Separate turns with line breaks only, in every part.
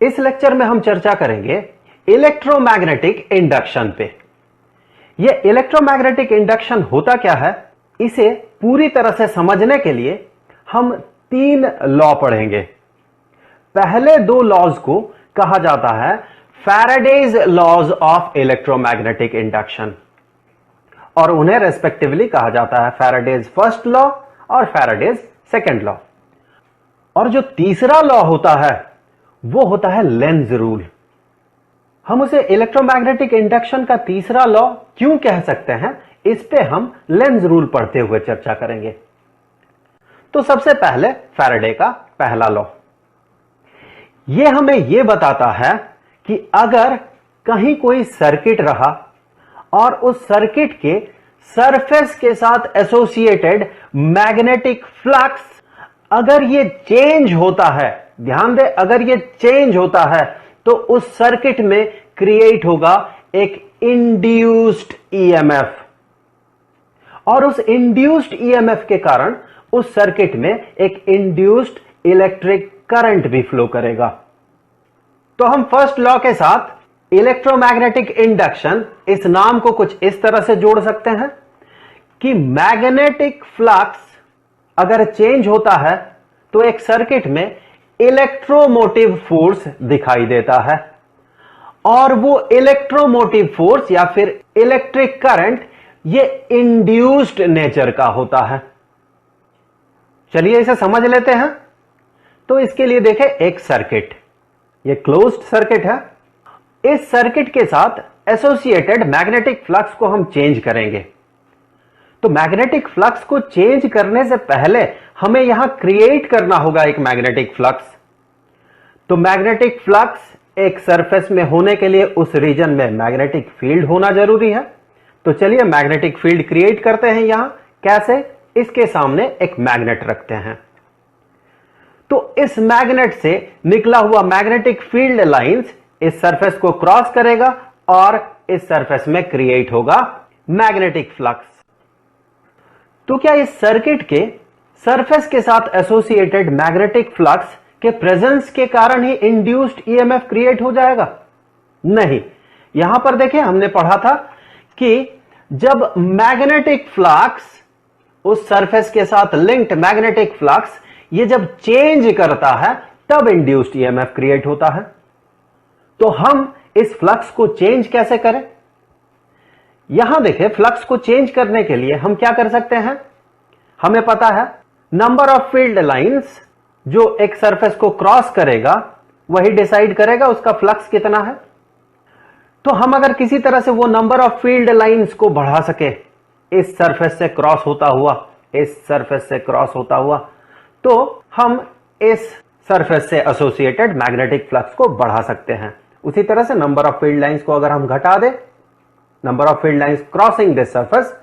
इस लेक्चर में हम चर्चा करेंगे इलेक्ट्रोमैग्नेटिक इंडक्शन पे। यह इलेक्ट्रोमैग्नेटिक इंडक्शन होता क्या है, इसे पूरी तरह से समझने के लिए हम 3 लॉ पढ़ेंगे। पहले 2 लॉज को कहा जाता है Faraday's laws of electromagnetic induction और उन्हें रेस्पेक्टिवली कहा जाता है फैराडेज फर्स्ट लॉ और फैराडेज सेकंड लॉ। और जो तीसरा लॉ होता है वो होता है लेंज रूल। हम उसे इलेक्ट्रोमैग्नेटिक इंडक्शन का तीसरा लॉ क्यों कह सकते हैं, इस पे हम लेंज रूल पढ़ते हुए चर्चा करेंगे। तो सबसे पहले फैराडे का पहला लॉ, यह हमें यह बताता है कि अगर कहीं कोई सर्किट रहा और उस सर्किट के सरफेस के साथ एसोसिएटेड मैग्नेटिक फ्लक्स अगर ये चेंज होता है, ध्यान दें, अगर ये चेंज होता है तो उस सर्किट में क्रिएट होगा एक इंड्यूस्ड ईएमएफ और उस इंड्यूस्ड ईएमएफ के कारण उस सर्किट में एक इंड्यूस्ड इलेक्ट्रिक करंट भी फ्लो करेगा। तो हम फर्स्ट लॉ के साथ इलेक्ट्रोमैग्नेटिक इंडक्शन इस नाम को कुछ इस तरह से जोड़ सकते हैं कि मैग्नेटिक फ्लक्स अगर चेंज होता है तो एक सर्किट में इलेक्ट्रोमोटिव फोर्स दिखाई देता है और वो इलेक्ट्रोमोटिव फोर्स या फिर इलेक्ट्रिक करंट ये इंड्यूस्ड नेचर का होता है। चलिए इसे समझ लेते हैं। तो इसके लिए देखें, एक सर्किट, ये क्लोज्ड सर्किट है। इस सर्किट के साथ एसोसिएटेड मैग्नेटिक फ्लक्स को हम चेंज करेंगे। तो मैग्नेटिक फ्लक्स को चेंज करने से पहले हमें यहां क्रिएट करना होगा एक मैग्नेटिक फ्लक्स। तो मैग्नेटिक फ्लक्स एक सरफेस में होने के लिए उस रीजन में मैग्नेटिक फील्ड होना जरूरी है। तो चलिए मैग्नेटिक फील्ड क्रिएट करते हैं। यहां कैसे, इसके सामने एक मैग्नेट रखते हैं। तो इस मैग्नेट से निकला हुआ मैग्नेटिक फील्ड लाइंस इस सरफेस को क्रॉस करेगा और इस सरफेस में क्रिएट होगा मैग्नेटिक फ्लक्स। तो क्या इस सर्किट के सरफेस के साथ एसोसिएटेड मैग्नेटिक फ्लक्स के प्रेजेंस के कारण ही इंड्यूस्ड ईएमएफ क्रिएट हो जाएगा? नहीं। यहां पर देखिए, हमने पढ़ा था कि जब मैग्नेटिक फ्लक्स उस सरफेस के साथ लिंक्ड मैग्नेटिक फ्लक्स ये जब चेंज करता है तब इंड्यूस्ड ईएमएफ क्रिएट होता है। तो हम इस फ्लक्स को चेंज कैसे करें? यहां देखिए, फ्लक्स को चेंज करने के लिए हम क्या कर सकते हैं, हमें पता है नंबर ऑफ फील्ड लाइंस जो एक सरफेस को क्रॉस करेगा वही डिसाइड करेगा उसका फ्लक्स कितना है। तो हम अगर किसी तरह से वो नंबर ऑफ फील्ड लाइंस को बढ़ा सके, इस सरफेस से क्रॉस होता हुआ, इस सरफेस से क्रॉस होता हुआ, तो हम इस सरफेस से एसोसिएटेड मैग्नेटिक फ्लक्स को बढ़ा सकते हैं। उसी तरह से नंबर ऑफ फील्ड लाइंस को अगर हम घटा दें, number of field lines crossing this surface,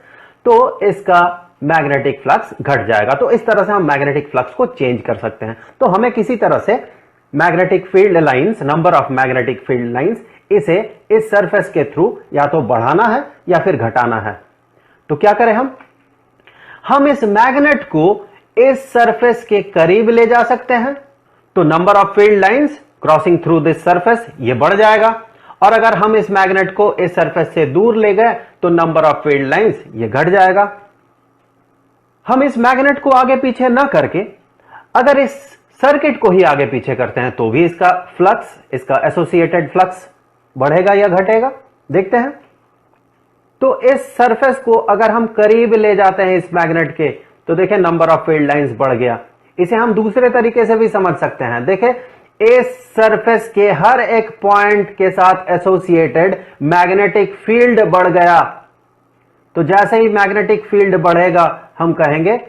तो इसका मैग्नेटिक फ्लक्स घट जाएगा। तो इस तरह से हम मैग्नेटिक फ्लक्स को चेंज कर सकते हैं। तो हमें किसी तरह से magnetic field lines, number of magnetic field lines, इसे इस सरफेस के थ्रू या तो बढ़ाना है या फिर घटाना है। तो क्या करें हम इस मैग्नेट को इस सरफेस के करीब ले जा सकते हैं। तो number of field lines crossing through this surface ये बढ़ जाएगा और अगर हम इस मैग्नेट को इस सरफेस से दूर ले गए तो नंबर ऑफ फील्ड लाइंस ये घट जाएगा। हम इस मैग्नेट को आगे पीछे ना करके अगर इस सर्किट को ही आगे पीछे करते हैं तो भी इसका फ्लक्स, इसका एसोसिएटेड फ्लक्स बढ़ेगा या घटेगा, देखते हैं। तो इस सरफेस को अगर हम करीब ले जाते हैं इस मैग्नेट के, तो देखें नंबर ऑफ फील्ड लाइंस बढ़ गया। इसे हम दूसरे तरीके से भी समझ सकते हैं। देखें, इस सरफेस के हर एक पॉइंट के साथ एसोसिएटेड मैग्नेटिक फील्ड बढ़ गया। तो जैसे ही मैग्नेटिक फील्ड बढ़ेगा हम कहेंगे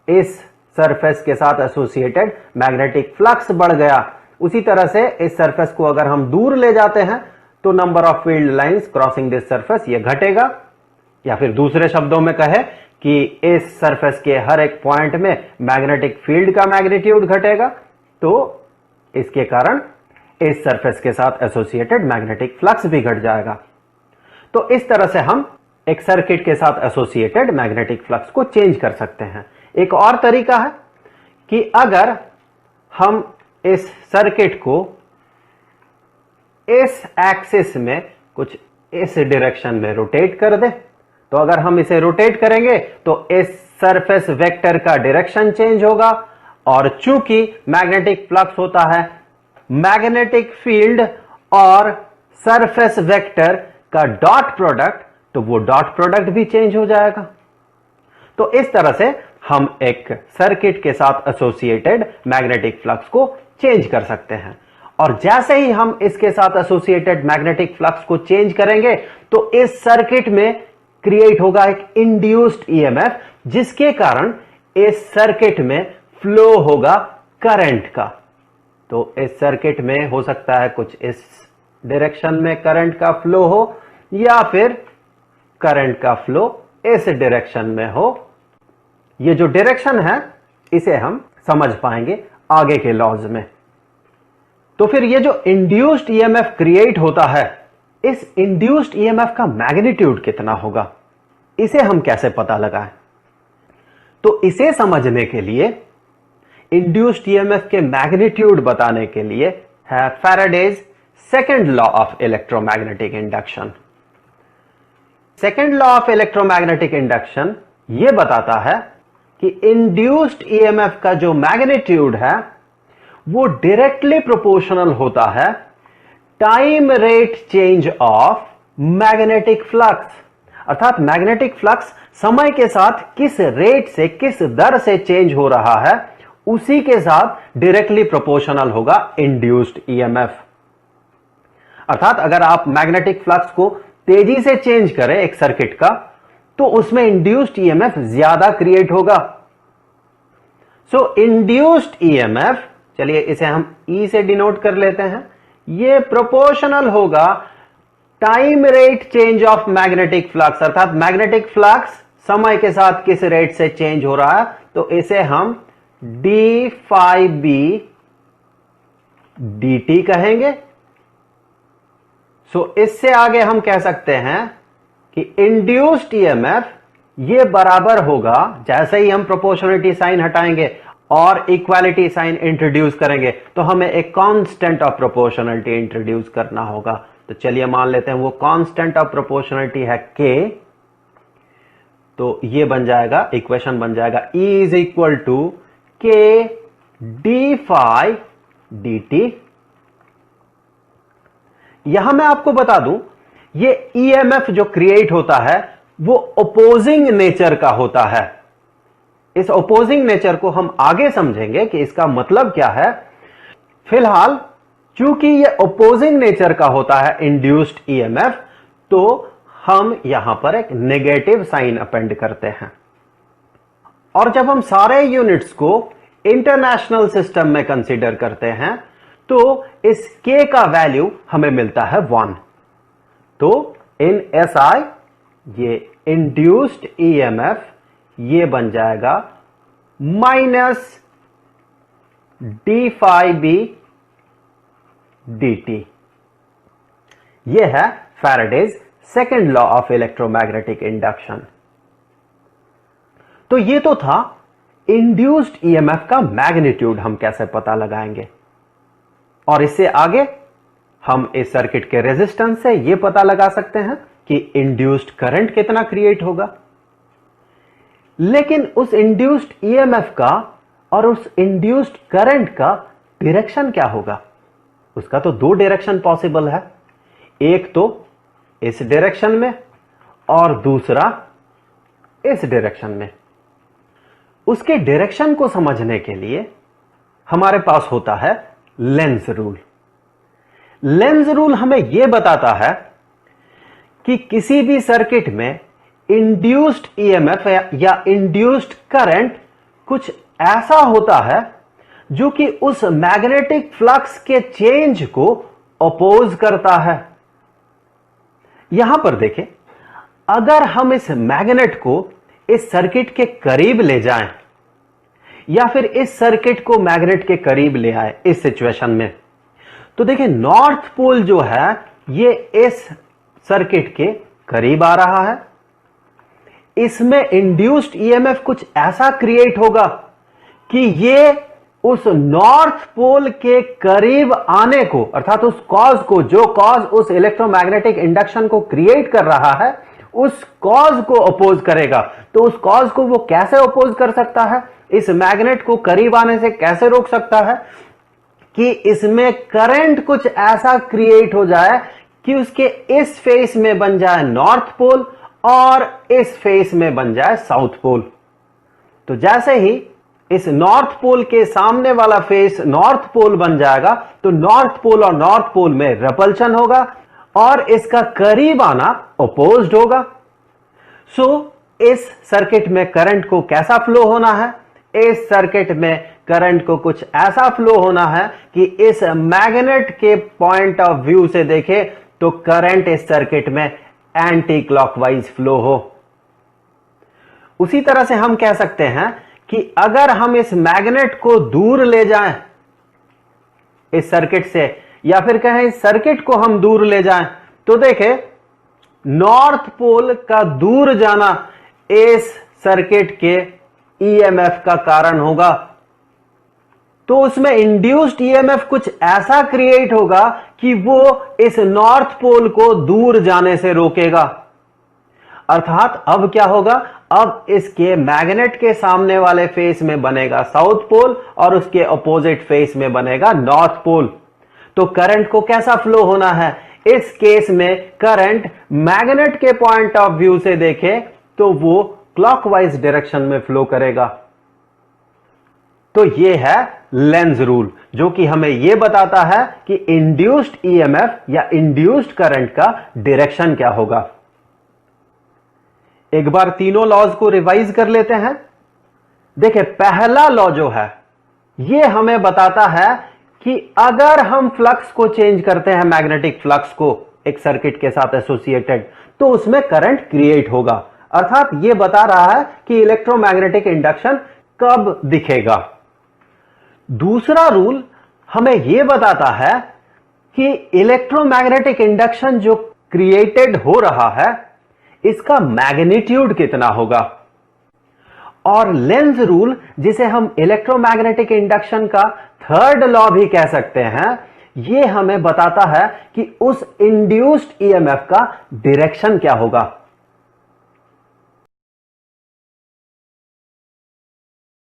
इस सरफेस के साथ एसोसिएटेड मैग्नेटिक फ्लक्स बढ़ गया। उसी तरह से इस सरफेस को अगर हम दूर ले जाते हैं तो number of field lines crossing this surface ये घटेगा। या फिर दूसरे शब्दों में कहे कि इस सरफेस के हर एक पॉइंट में मैग्नेटिक फील्ड का मैग्नीट्यूड घटेगा, तो इसके कारण इस सरफेस के साथ एसोसिएटेड मैग्नेटिक फ्लक्स भी घट जाएगा। तो इस तरह से हम एक सर्किट के साथ एसोसिएटेड मैग्नेटिक फ्लक्स को चेंज कर सकते हैं। एक और तरीका है कि अगर हम इस सर्किट को इस एक्सिस में कुछ इस डायरेक्शन में रोटेट कर दे, तो अगर हम इसे रोटेट करेंगे तो इस सरफेस वेक्टर का डायरेक्शन चेंज होगा, और चूंकि मैग्नेटिक फ्लक्स होता है मैग्नेटिक फील्ड और सरफेस वेक्टर का डॉट प्रोडक्ट, तो वो डॉट प्रोडक्ट भी चेंज हो जाएगा। तो इस तरह से हम एक सर्किट के साथ एसोसिएटेड मैग्नेटिक फ्लक्स को चेंज कर सकते हैं। और जैसे ही हम इसके साथ एसोसिएटेड मैग्नेटिक फ्लक्स को चेंज करेंगे तो इस सर्किट में क्रिएट होगा एक इंड्यूस्ड ईएमएफ, जिसके कारण इस सर्किट में फ्लो होगा करंट का। तो इस सर्किट में हो सकता है कुछ इस डायरेक्शन में करंट का फ्लो हो, या फिर करंट का फ्लो इस डायरेक्शन में हो। ये जो डायरेक्शन है इसे हम समझ पाएंगे आगे के लॉज में। तो फिर ये जो इंड्यूस्ड ईएमएफ क्रिएट होता है, इस इंड्यूस्ड ईएमएफ का मैग्नीट्यूड कितना होगा, इसे हम कैसे पता लगाएं? तो इसे समझने के लिए इंड्यूस्ड ईएमएफ के मैग्नीट्यूड बताने के लिए है Faraday's second law of electromagnetic induction. Second law of electromagnetic induction यह बताता है कि इंड्यूस्ड ईएमएफ का जो मैग्नीट्यूड है वो डायरेक्टली प्रोपोर्शनल होता है time rate change of magnetic flux. अर्थात मैग्नेटिक फ्लक्स समय के साथ किस रेट से, किस दर से चेंज हो रहा है, उसी के साथ डायरेक्टली प्रोपोर्शनल होगा इंड्यूस्ड ईएमएफ। अर्थात अगर आप मैग्नेटिक फ्लक्स को तेजी से चेंज करें एक सर्किट का, तो उसमें इंड्यूस्ड ईएमएफ ज्यादा क्रिएट होगा। सो इंड्यूस्ड ईएमएफ, चलिए इसे हम ई से डिनोट कर लेते हैं, ये प्रोपोर्शनल होगा time rate change of magnetic flux. अर्थात मैग्नेटिक फ्लक्स समय के साथ किस रेट से चेंज हो रहा है, तो इसे हम d phi B d t कहेंगे। सो इससे आगे हम कह सकते हैं कि इंड्यूस्ड ईएमएफ ये बराबर होगा, जैसे ही हम प्रोपोर्शनलिटी साइन हटाएंगे और इक्वालिटी साइन इंट्रोड्यूस करेंगे, तो हमें एक कांस्टेंट ऑफ प्रोपोर्शनलिटी इंट्रोड्यूस करना होगा। तो चलिए मान लेते हैं वो कांस्टेंट ऑफ प्रोपोर्शनलिटी है के। तो ये बन जाएगा, इक्वेशन बन जाएगा E इज इक्वल टू के डी फाई डी टी। यहां मैं आपको बता दूं, ये ईएमएफ जो क्रिएट होता है वो अपोजिंग नेचर का होता है। इस अपोजिंग नेचर को हम आगे समझेंगे कि इसका मतलब क्या है। फिलहाल चूंकि ये अपोजिंग नेचर का होता है इंड्यूस्ड ईएमएफ, तो हम यहां पर एक नेगेटिव साइन अपेंड करते हैं। और जब हम सारे यूनिट्स को इंटरनेशनल सिस्टम में कंसीडर करते हैं, तो इस k का वैल्यू हमें मिलता है 1। तो इन SI ये इंड्यूस्ड ईएमएफ ये बन जाएगा minus d phi B d t. यह है Faraday's second law of electromagnetic induction. तो यह तो था इंड्यूस्ड ईएमएफ का मैग्नीट्यूड हम कैसे पता लगाएंगे, और इससे आगे हम इस सर्किट के रेजिस्टेंस से यह पता लगा सकते हैं कि इंड्यूस्ड करंट कितना क्रिएट होगा। लेकिन उस इंड्यूस्ड ईएमएफ का और उस इंड्यूस्ड करंट का डायरेक्शन क्या होगा, उसका तो दो डायरेक्शन पॉसिबल है, एक तो इस डायरेक्शन में और दूसरा इस डायरेक्शन में। उसके डायरेक्शन को समझने के लिए हमारे पास होता है लेंज रूल। लेंज रूल हमें यह बताता है कि किसी भी सर्किट में इंड्यूस्ड ईएमएफ या इंड्यूस्ड करंट कुछ ऐसा होता है जो कि उस मैग्नेटिक फ्लक्स के चेंज को अपोज करता है। यहां पर देखें, अगर हम इस मैग्नेट को इस सर्किट के करीब ले जाएं या फिर इस सर्किट को मैग्नेट के करीब ले आए इस सिचुएशन में, तो देखिए नॉर्थ पोल जो है ये इस सर्किट के करीब आ रहा है। इसमें इंड्यूस्ड ईएमएफ कुछ ऐसा क्रिएट होगा कि ये उस नॉर्थ पोल के करीब आने को, अर्थात उस कॉज को, जो कॉज उस इलेक्ट्रोमैग्नेटिक इंडक्शन को क्रिएट कर रहा है, उस कॉज को अपोज करेगा। तो उस कॉज को वो कैसे अपोज कर सकता है, इस मैग्नेट को करीब आने से कैसे रोक सकता है, कि इसमें करंट कुछ ऐसा क्रिएट हो जाए कि उसके इस फेस में बन जाए नॉर्थ पोल और इस फेस में बन जाए साउथ पोल। तो जैसे ही इस नॉर्थ पोल के सामने वाला फेस नॉर्थ पोल बन जाएगा, तो नॉर्थ पोल और नॉर्थ पोल में रिपल्शन होगा और इसका करीब आना अपोज्ड होगा। सो इस सर्किट में करंट को कैसा फ्लो होना है, इस सर्किट में करंट को कुछ ऐसा फ्लो होना है कि इस मैग्नेट के पॉइंट ऑफ व्यू से देखें तो करंट इस सर्किट में एंटी क्लॉकवाइज फ्लो हो। उसी तरह से हम कह सकते हैं कि अगर हम इस मैग्नेट को दूर ले जाएं इस सर्किट से, या फिर कहें इस सर्किट को हम दूर ले जाएं, तो देखें नॉर्थ पोल का दूर जाना इस सर्किट के ईएमएफ का कारण होगा। तो उसमें इंड्यूस्ड ईएमएफ कुछ ऐसा क्रिएट होगा कि वो इस नॉर्थ पोल को दूर जाने से रोकेगा। अर्थात अब क्या होगा, अब इसके मैग्नेट के सामने वाले फेस में बनेगा साउथ पोल और उसके अपोजिट फेस में बनेगा नॉर्थ पोल। तो करंट को कैसा फ्लो होना है, इस केस में करंट मैग्नेट के पॉइंट ऑफ व्यू से देखें तो वो क्लॉकवाइज डायरेक्शन में फ्लो करेगा। तो ये है लेंज रूल, जो कि हमें यह बताता है कि इंड्यूस्ड ईएमएफ या इंड्यूस्ड करंट का डायरेक्शन क्या होगा। एक बार तीनों लॉज को रिवाइज कर लेते हैं। देखिए, पहला लॉ जो है यह हमें बताता है कि अगर हम फ्लक्स को चेंज करते हैं, मैग्नेटिक फ्लक्स को एक सर्किट के साथ एसोसिएटेड, तो उसमें करंट क्रिएट होगा। अर्थात यह बता रहा है कि इलेक्ट्रोमैग्नेटिक इंडक्शन कब दिखेगा। दूसरा रूल हमें यह बताता है कि इलेक्ट्रोमैग्नेटिक इंडक्शन जो क्रिएटेड हो रहा है इसका मैग्नीट्यूड कितना होगा। और लेंज रूल, जिसे हम इलेक्ट्रोमैग्नेटिक इंडक्शन का थर्ड लॉ भी कह सकते हैं, यह हमें बताता है कि उस इंड्यूस्ड ईएमएफ का डायरेक्शन क्या होगा।